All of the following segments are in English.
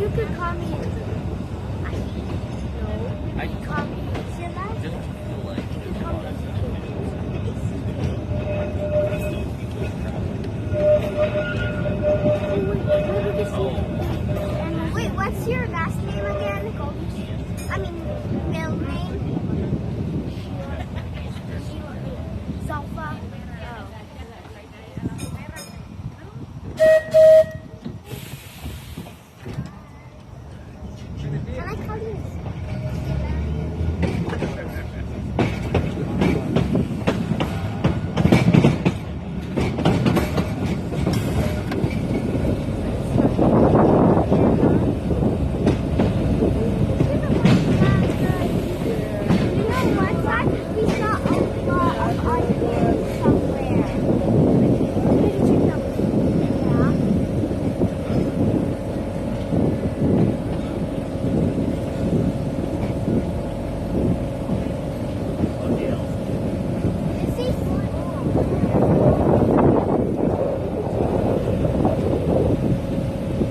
You could call me. No. You could call me. See that? Just feel like. You could call me. Wait, what's your last name again? I mean, middle name? Zalfa. Can I call you?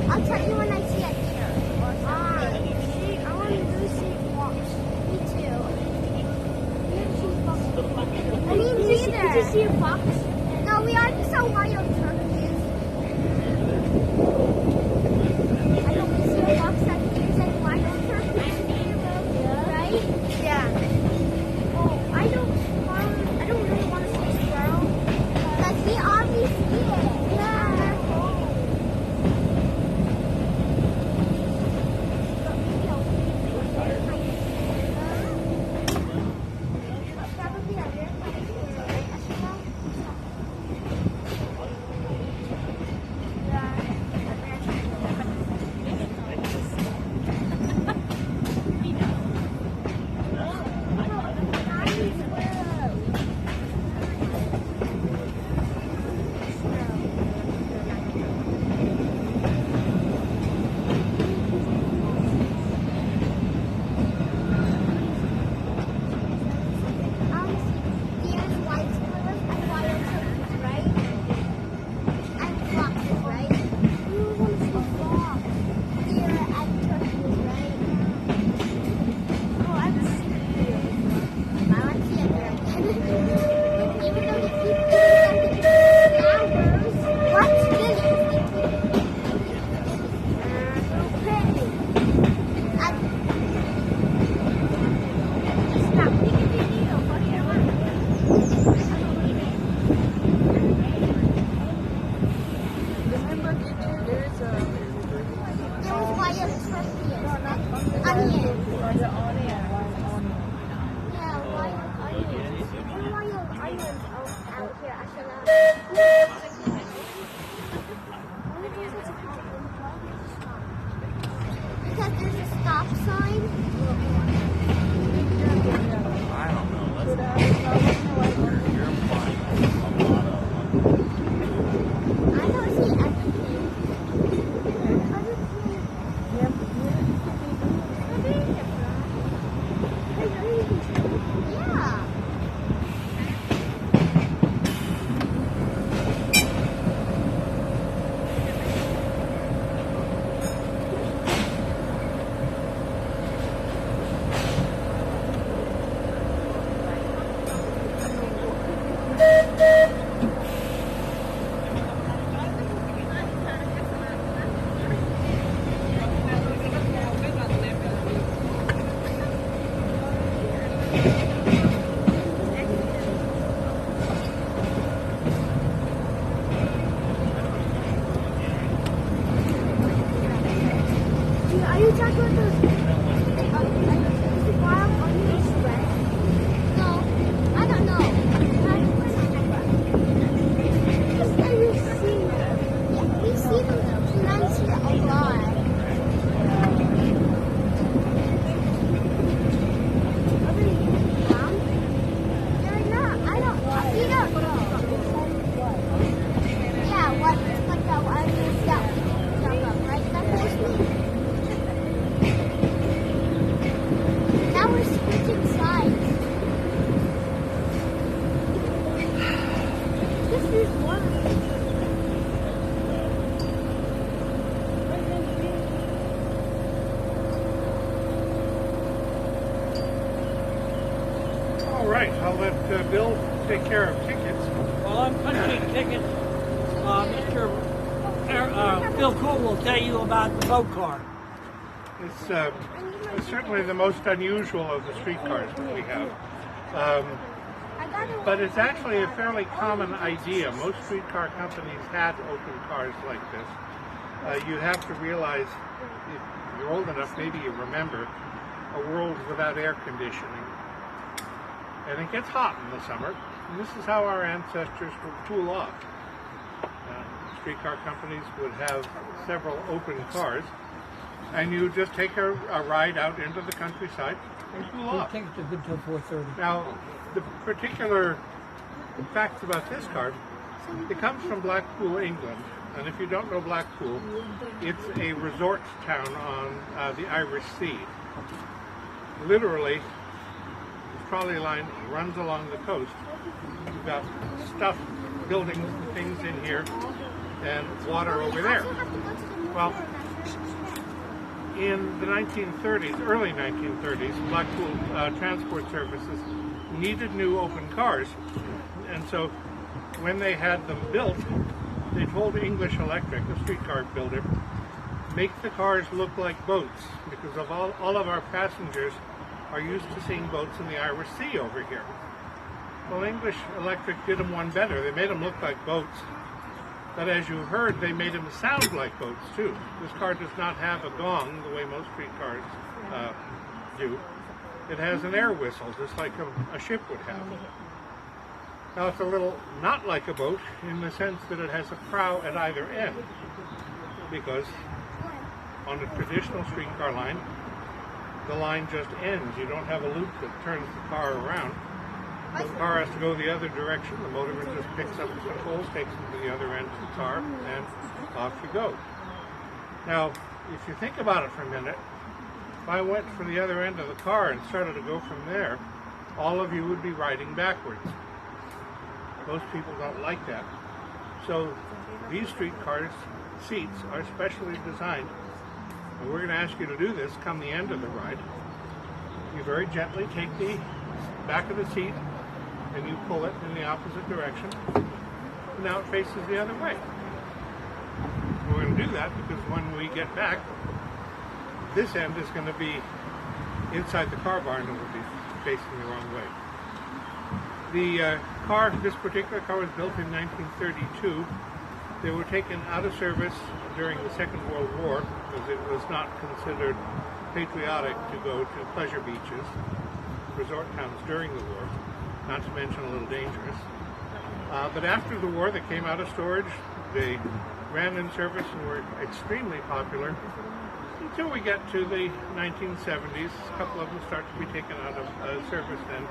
I'll tell you when I see it here. I want to do see fox. Me too. I mean, neither. Did you see a fox? No, we already saw wild turkeys. I don't see a fox that hears like wild turkeys. Right? Yeah. Oh, I don't really want to see a squirrel. Because we already see it. Yeah. Because there's a stop sign. I don't know. You're implying a lot of. I don't see everything. Yeah. Are you talking about those wild onions, right? No, I don't know. Yeah, we see them sometimes here a lot. They're not. I don't. We don't know. Yeah, what? Like the onions that we jump up, right? That's what we right, I'll let Bill take care of tickets. Well, I'm punching tickets. Mr. Phil Cool will tell you about the boat car. It's certainly the most unusual of the streetcars that we have. But it's actually a fairly common idea. Most streetcar companies had open cars like this. You have to realize, if you're old enough, maybe you remember, a world without air conditioning. And it gets hot in the summer. And this is how our ancestors would cool off. Streetcar companies would have several open cars, and you just take a ride out into the countryside and cool off. Tickets are good till 4:30. Now, the particular fact about this car, it comes from Blackpool, England. And if you don't know Blackpool, it's a resort town on the Irish Sea. Literally, the trolley line runs along the coast. You've got stuff, buildings and things in here, and water over there. Well, in the 1930s, early 1930s, Blackpool Transport Services needed new open cars. And so when they had them built, they told English Electric, the streetcar builder, make the cars look like boats, because of all of our passengers are used to seeing boats in the Irish Sea over here. Well, English Electric did them one better. They made them look like boats. But as you heard, they made them sound like boats too. This car does not have a gong the way most streetcars do. It has an air whistle, just like a ship would have. Now it's a little not like a boat in the sense that it has a prow at either end, because on a traditional streetcar line, the line just ends. You don't have a loop that turns the car around. The car has to go the other direction. The motorman just picks up the controls, takes them to the other end of the car, and off you go. Now, if you think about it for a minute, if I went for the other end of the car and started to go from there, all of you would be riding backwards. Most people don't like that. So these streetcars' seats are specially designed. And we're going to ask you to do this come the end of the ride. You very gently take the back of the seat and you pull it in the opposite direction. And now it faces the other way. We're going to do that because when we get back, this end is going to be inside the car barn and will be facing the wrong way. This particular car was built in 1932. They were taken out of service during the Second World War because it was not considered patriotic to go to pleasure beaches, resort towns during the war, not to mention a little dangerous. But after the war, they came out of storage. They ran in service and were extremely popular until we get to the 1970s. A couple of them start to be taken out of service then.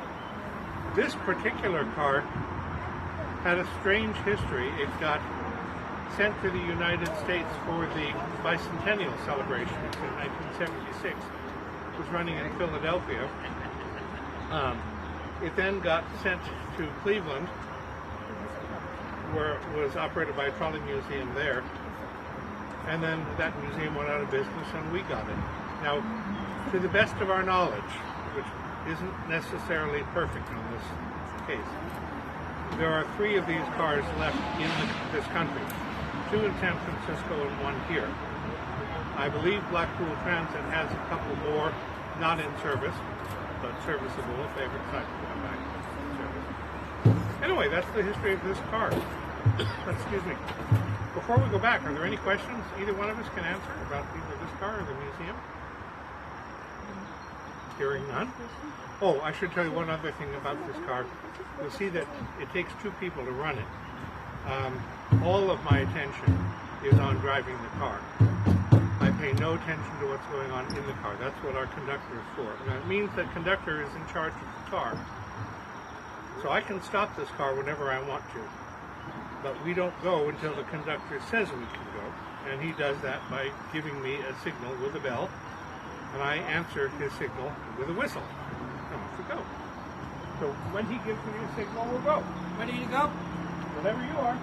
This particular car had a strange history. It got sent to the United States for the bicentennial celebrations in 1976. It was running in Philadelphia. It then got sent to Cleveland, where it was operated by a trolley museum there. And then that museum went out of business and we got it. Now, to the best of our knowledge, which isn't necessarily perfect in this case, there are 3 of these cars left in this country. 2 in San Francisco and 1 here. I believe Blackpool Transit has a couple more not in service, but serviceable if they ever decide to come back in service. Anyway, that's the history of this car. Excuse me. Before we go back, are there any questions either one of us can answer about either this car or the museum? Hearing none. Oh, I should tell you one other thing about this car. You'll see that it takes 2 people to run it. All of my attention is on driving the car. I pay no attention to what's going on in the car. That's what our conductor is for. Now, it means that conductor is in charge of the car. So I can stop this car whenever I want to. But we don't go until the conductor says we can go. And he does that by giving me a signal with a bell. And I answer his signal with a whistle. And off we go. So when he gives me a signal, we'll go. Ready to go? Whenever you are.